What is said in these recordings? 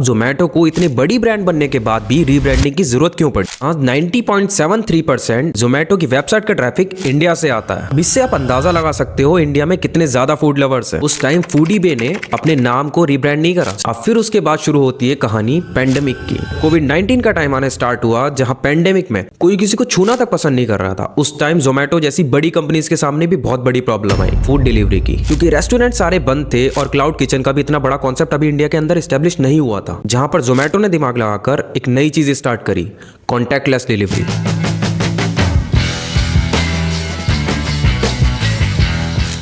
जोमेटो को इतनी बड़ी ब्रांड बनने के बाद भी रीब्रांडिंग की जरूरत क्यों पड़ी? आज 90.73% जोमेटो की वेबसाइट का ट्रैफिक इंडिया से आता है। इससे आप अंदाजा लगा सकते हो इंडिया में कितने ज्यादा फूड लवर्स हैं। उस टाइम फूडीबे ने अपने नाम को रीब्रांड नहीं करा। अब फिर उसके बाद शुरू होती है कहानी पेंडेमिक की। कोविड-19 का टाइम आने स्टार्ट हुआ, जहां पेंडेमिक में कोई किसी को छूना तक पसंद नहीं कर रहा था। उस टाइम जोमेटो जैसी बड़ी कंपनीज के सामने भी बहुत बड़ी प्रॉब्लम आई फूड डिलीवरी की, क्योंकि रेस्टोरेंट सारे बंद थे और क्लाउड किचन का भी इतना बड़ा कॉन्सेप्ट अभी इंडिया के अंदर एस्टेब्लिश नहीं हुआ था। जहां पर जोमेटो ने दिमाग लगाकर एक नई चीज स्टार्ट करी, कॉन्टैक्टलेस डिलीवरी।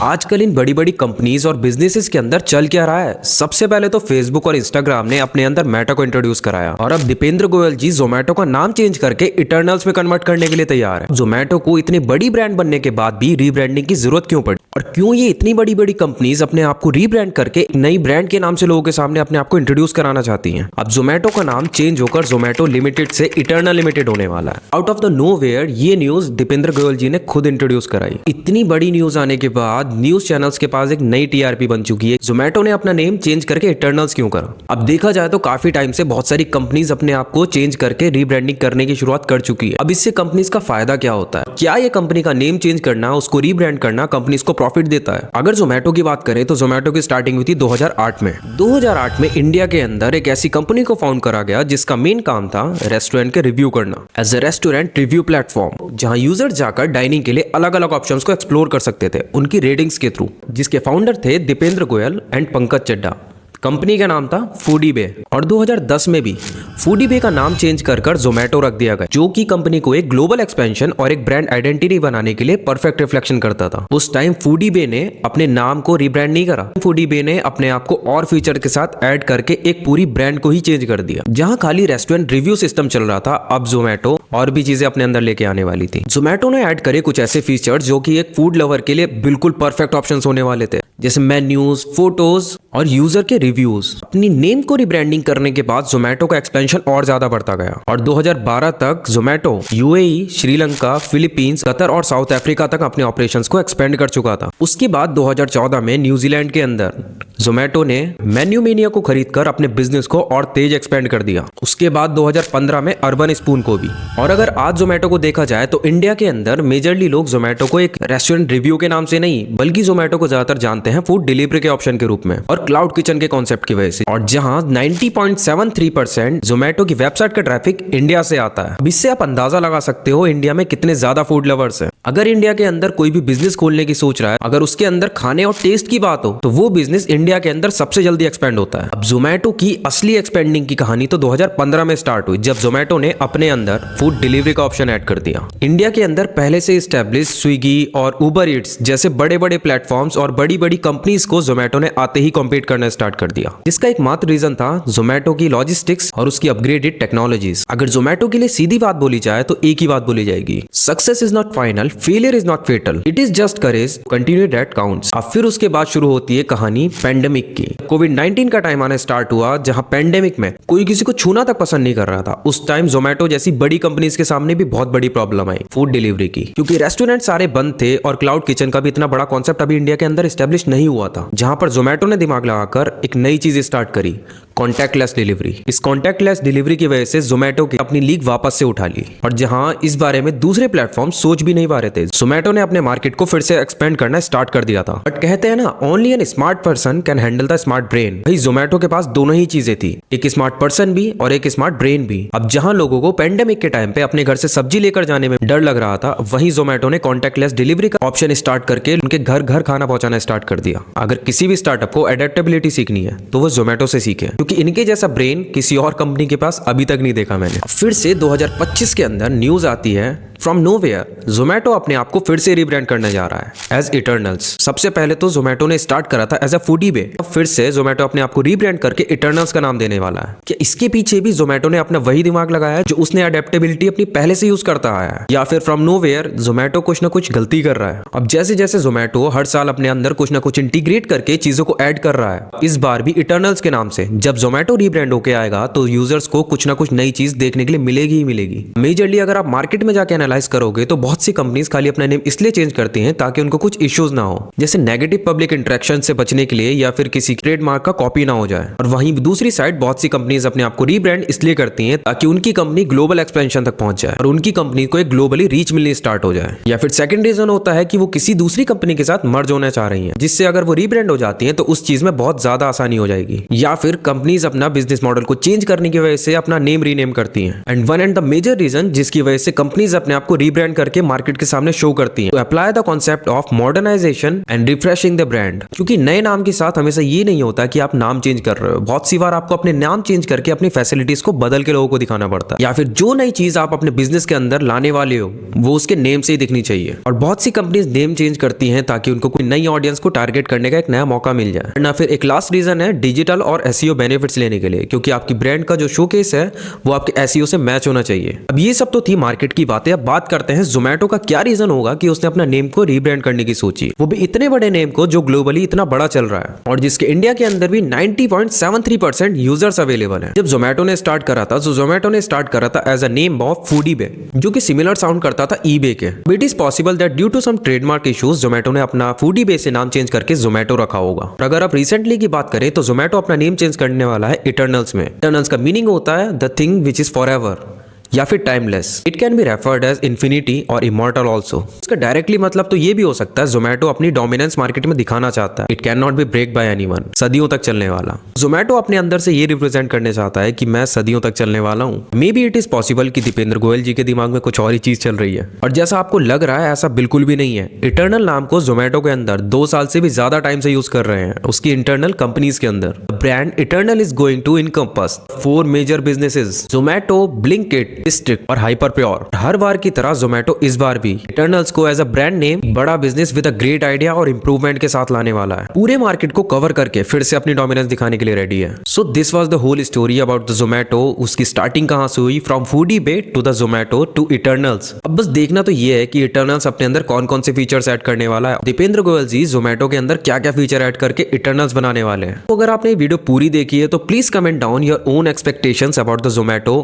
आजकल इन बड़ी बड़ी कंपनीज और बिजनेसेस के अंदर चल क्या रहा है? सबसे पहले तो फेसबुक और इंस्टाग्राम ने अपने अंदर मेटा को इंट्रोड्यूस कराया और अब दीपेंद्र गोयल जी जोमेटो का नाम चेंज करके इटर्नल्स में कन्वर्ट करने के लिए तैयार है। जोमेटो को इतनी बड़ी ब्रांड बनने के बाद भी रीब्रांडिंग की जरूरत क्यों पड़ी और क्यों ये इतनी बड़ी बड़ी कंपनीज अपने आप को रीब्रांड करके नई ब्रांड के नाम से लोगों के सामने अपने आप को इंट्रोड्यूस कराना चाहती हैं? अब जोमेटो का नाम चेंज होकर जोमेटो लिमिटेड से इटर्नल लिमिटेड होने वाला है। आउट ऑफ द नोवेयर ये न्यूज दीपेंद्र गोयल जी ने खुद इंट्रोड्यूस कराई। इतनी बड़ी न्यूज आने के बाद न्यूज चैनल्स के पास एक नई टीआरपी बन चुकी है। जोमेटो ने अपना नेम चेंज करके इटर्नल्स क्यों करा? अब देखा जाए तो काफी टाइम से बहुत सारी कंपनीज अपने आप को चेंज करके रीब्रांडिंग करने की शुरुआत कर चुकी है। अब इससे कंपनीज का फायदा क्या होता है? क्या ये कंपनी का नेम चेंज करना, उसको रीब्रांड करना कंपनीज को प्रॉफिट देता है? अगर जोमेटो की बात करें तो जोमेटो की स्टार्टिंग हुई थी 2008 में। 2008 में इंडिया के अंदर एक ऐसी कंपनी को फाउंड करा गया जिसका मेन काम था रेस्टोरेंट के रिव्यू करना, as a restaurant review platform, जहां यूजर जाकर डाइनिंग के लिए अलग अलग ऑप्शंस को एक्सप्लोर कर सकते थे उनकी रेटिंग्स के थ्रू, जिसके फाउंडर थे दीपेंद्र गोयल एंड पंकज चड्ढा। कंपनी का नाम था फूडीबे और 2010 में भी फूडीबे का नाम चेंज कर जोमेटो रख दिया गया, जो कि कंपनी को एक ग्लोबल एक्सपेंशन और एक ब्रांड आइडेंटिटी बनाने के लिए परफेक्ट रिफ्लेक्शन करता था। उस टाइम फूडीबे ने अपने नाम को रीब्रांड नहीं करा। फूडीबे ने अपने आप को और फीचर के साथ ऐड करके एक पूरी ब्रांड को ही चेंज कर दिया। जहां खाली रेस्टोरेंट रिव्यू सिस्टम चल रहा था, अब जोमेटो और भी चीजें अपने अंदर लेके आने वाली थी। जोमेटो ने ऐड करे कुछ ऐसे फीचर जो कि एक फूड लवर के लिए बिल्कुल परफेक्ट ऑप्शंस होने वाले थे, जैसे मेन्यूज, फोटोज और यूजर के रिव्यूज। अपनी नेम को रिब्रांडिंग करने के बाद जोमेटो का एक्सपेंशन और ज्यादा बढ़ता गया और 2012 तक Zomato UAE, Sri Lanka, Philippines, Qatar और साउथ अफ्रीका तक अपने ऑपरेशंस को एक्सपेंड कर चुका था। उसके बाद 2014 में न्यूजीलैंड के अंदर जोमेटो ने मेन्यू मेनिया को खरीदकर अपने बिजनेस को और तेज एक्सपेंड कर दिया। उसके बाद 2015 में अर्बन स्पून को भी। और अगर आज जोमेटो को देखा जाए तो इंडिया के अंदर मेजरली लोग जोमेटो को एक रेस्टोरेंट रिव्यू के नाम से नहीं, बल्कि जोमेटो को ज्यादातर जानते हैं फूड डिलीवरी के ऑप्शन के रूप में और क्लाउड किचन के कॉन्सेप्ट की वजह से। और जहां 90.73% जोमेटो की वेबसाइट का ट्रैफिक इंडिया से आता है। इससे आप अंदाजा लगा सकते हो इंडिया में कितने ज्यादा फूड लवर्स हैं। अगर इंडिया के अंदर कोई भी बिजनेस खोलने की सोच रहा है, अगर उसके अंदर खाने और टेस्ट की बात हो, तो वो बिजनेस इंडिया के अंदर सबसे जल्दी एक्सपेंड होता है। अब जोमेटो की असली एक्सपेंडिंग की कहानी तो 2015 में स्टार्ट हुई, जब जोमेटो ने अपने अंदर फूड डिलीवरी का ऑप्शन ऐड कर दिया। इंडिया के अंदर पहले से एस्टेब्लिश स्विगी और उबर ईट्स जैसे बड़े बड़े प्लेटफॉर्म्स और बड़ी बड़ी कंपनीज को जोमेटो ने आते ही कॉम्पीट करना स्टार्ट कर दिया। इसका एकमात्र रीजन था जोमेटो की लॉजिस्टिक्स और उसकी अपग्रेडेड टेक्नोलॉजीज। अगर जोमेटो के लिए सीधी बात बोली जाए तो एक ही बात बोली जाएगी, success is not final, failure is not fatal, it is just courage, continue that counts. अब फिर उसके बाद शुरू होती है कहानी पेंडेमिक की। कोविड-19 का टाइम आने स्टार्ट हुआ, जहां पेंडेमिक में कोई किसी को छूना तक पसंद नहीं कर रहा था। उस टाइम जोमेटो जैसी बड़ी कंपनीज के सामने भी बहुत बड़ी प्रॉब्लम आई फूड डिलीवरी की, क्योंकि रेस्टोरेंट सारे बंद थे और क्लाउड किचन का भी इतना बड़ा कॉन्सेप्ट अभी इंडिया के अंदर एस्टेब्लिश नहीं हुआ था। जहां पर जोमेटो ने दिमाग लगाकर एक नई चीज स्टार्ट करी, कॉन्टैक्टलेस डिलीवरी। इस कॉन्टैक्टलेस डिलीवरी की वजह से जोमेटो की अपनी लीग वापस से उठा ली और जहां इस बारे में दूसरे प्लेटफॉर्म सोच भी नहीं पा रहे थे, जोमेटो ने अपने मार्केट को फिर से एक्सपेंड करना स्टार्ट कर दिया था। बट कहते हैं ना, only an smart person can handle the smart brain. भाई जोमेटो के पास दोनों ही चीजें थी, एक स्मार्ट पर्सन भी और एक स्मार्ट ब्रेन भी। अब जहां लोगों को पेंडेमिक के टाइम पे अपने घर से सब्जी लेकर जाने में डर लग रहा था, वहीं जोमेटो ने कॉन्टैक्टलेस डिलीवरी का ऑप्शन स्टार्ट करके उनके घर घर खाना पहुंचाना स्टार्ट कर दिया। अगर किसी भी स्टार्टअप को एडेप्टेबिलिटी सीखनी है तो वो जोमेटो से सीखे, क्योंकि इनके जैसा ब्रेन किसी और कंपनी के पास अभी तक नहीं देखा मैंने। फिर से 2025 के अंदर न्यूज आती है फ्रॉम नोवेयर, जोमेटो अपने आप को फिर से रीब्रांड करने जा रहा है एज इटर्नल्स। सबसे पहले तो जोमेटो ने स्टार्ट करा था एज अ फूडीबे, अब फिर से जोमेटो अपने आप को रीब्रांड करके इटर्नल्स का नाम देने वाला है। क्या इसके पीछे भी जोमेटो ने अपना वही दिमाग लगाया है जो उसने अडेप्टेबिलिटी अपनी पहले से यूज करता आया है, या फिर फ्रॉम नोवेयर जोमेटो कुछ ना कुछ गलती कर रहा है? अब जैसे जैसे जोमेटो हर साल अपने अंदर कुछ ना कुछ इंटीग्रेट करके चीजों को ऐड कर रहा है, इस बार भी इटर्नल्स के नाम से जब जोमेटो रीब्रांड होके आएगा तो यूजर्स को कुछ ना कुछ नई चीज देखने के लिए मिलेगी ही मिलेगी। मेजरली अगर आप मार्केट में जाके एनालाइज करोगे तो बहुत सी कंपनी कंपनीज खाली अपना नेम इसलिए चेंज करती हैं ताकि उनको कुछ इश्यूज ना हो, जैसे नेगेटिव पब्लिक इंटरेक्शन से बचने के लिए या फिर किसी ट्रेडमार्क का कॉपी ना हो जाए। और वहीं दूसरी साइड बहुत सी कंपनीज अपने आप को रीब्रांड इसलिए करती हैं ताकि उनकी कंपनी ग्लोबल एक्सपेंशन तक पहुंच जाए और उनकी कंपनी को एक ग्लोबली रीच मिलनी स्टार्ट हो जाए। या फिर सेकंड रीजन होता है कि वो किसी दूसरी कंपनी के साथ मर्ज होना चाह रही हैं, जिससे अगर वो रीब्रांड हो जाती हैं तो उस चीज में बहुत ज्यादा आसानी हो जाएगी। या फिर कंपनीज अपना बिजनेस मॉडल को चेंज करने की वजह से अपना नेम रीनेम करती हैं। And one and the major reason जिसकी वजह से कंपनीज अपने आप को रीब्रांड करके मार्केट के सामने शो करती हैं, तो apply the concept of modernisation and refreshing the brand. क्योंकि नए नाम के साथ हमेशा ये नहीं होता कि आप नाम चेंज कर रहे हो, बहुत सी बार आपको अपने नाम चेंज करके अपनी फैसिलिटीज को बदल के लोगों को दिखाना पड़ता है। या फिर जो नई चीज आप अपने बिजनेस के अंदर लाने वाले हो वो उसके नेम से ही दिखनी चाहिए। और बहुत सी कंपनीज नेम चेंज करती हैं ताकि उनको कोई नई ऑडियंस को टारगेट करने का एक नया मौका मिल जाए। ना फिर एक लास्ट रीजन है डिजिटल और एसईओ बेनिफिट्स लेने के लिए, क्योंकि आपकी ब्रांड का जो शोकेस है वो आपके एसईओ से मैच होना चाहिए। अब ये सब तो थी मार्केट की बातें। अब बात करते हैं जोमेटो का क्या रीजन होगा कि उसने अपना नेम को रीब्रांड करने की सोची, वो भी इतने बड़े नेम को जो ग्लोबली इतना बड़ा चल रहा है और जिसके इंडिया के अंदर भी 90.73% यूजर्स अवेलेबल है। जब जोमेटो ने स्टार्ट करा था तो जोमेटो ने स्टार्ट करा था as a name of Foodiebay, जो कि सिमिलर साउंड करता था ईबे के। It is possible that due to some trademark issues Zomato ने अपना फूडीबे से नाम चेंज करके जोमेटो रखा होगा। और अगर आप रिसेंटली की बात करें तो जोमेटो अपना नेम चेंज करने वाला है इटर्नल्स में। इटर्नल्स का मीनिंग होता है the thing which is forever या फिर टाइमलेस। It can be referred as infinity और इमॉर्टल ऑल्सो। इसका डायरेक्टली मतलब तो ये भी हो सकता है जोमेटो अपनी डोमिनेंस मार्केट में दिखाना चाहता है। It can not be break by anyone, सदियों तक चलने वाला। जोमेटो अपने अंदर से ये रिप्रेजेंट करने चाहता है कि मैं सदियों तक चलने वाला हूँ। May be it is possible कि दीपेंद्र गोयल जी के दिमाग में कुछ और ही चीज चल रही है, और जैसा आपको लग रहा है ऐसा बिल्कुल भी नहीं है। इटर्नल नाम को जोमेटो के अंदर 2 साल से भी ज्यादा टाइम से यूज कर रहे हैं उसकी इंटरनल कंपनीज के अंदर। Brand Eternal is going to encompass 4 major businesses, Zomato, Blinkit, District और हाइपर प्योर। हर बार की तरह जोमेटो इस बार भी इटर्नल्स को एज अ ब्रांड नेम बड़ा business with a great idea और इंप्रूवमेंट के साथ लाने वाला है। पूरे मार्केट को कवर करके फिर से अपनी डोमिनेंस दिखाने के लिए रेडी है। So this was the whole story about the Zomato. उसकी स्टार्टिंग कहां से हुई, from Foodiebay to the Zomato to Eternals. अब बस देखना तो ये है कि इटर्नल्स अपने अंदर कौन कौन से फीचर्स ऐड करने वाला है। दीपेंद्र गोयल जी जोमेटो के अंदर क्या क्या फीचर ऐड करके इटर्नल्स बनाने वाले हैं। तो अगर आपने वीडियो पूरी देखी है तो please comment down your own expectations about the Zomato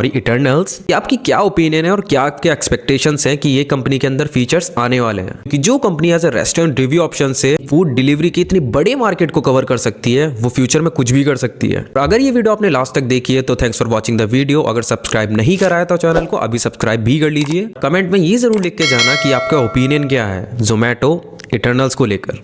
Eternals. आपकी क्या ओपिनियन है और क्या आपके एक्सपेक्टेशंस हैं कि ये कंपनी के अंदर फीचर्स आने वाले हैं। कि जो company as a restaurant review option से फूड डिलीवरी की इतनी बड़ी मार्केट को कवर कर सकती है वो फ्यूचर में कुछ भी कर सकती है। अगर ये वीडियो आपने लास्ट तक देखी है तो thanks for watching the video. अगर सब्सक्राइब नहीं करा है तो चैनल को अभी सब्सक्राइब भी कर लीजिए। कमेंट में ये जरूर लिख के जाना कि आपका ओपिनियन क्या है जोमेटो इटर्नल्स को लेकर।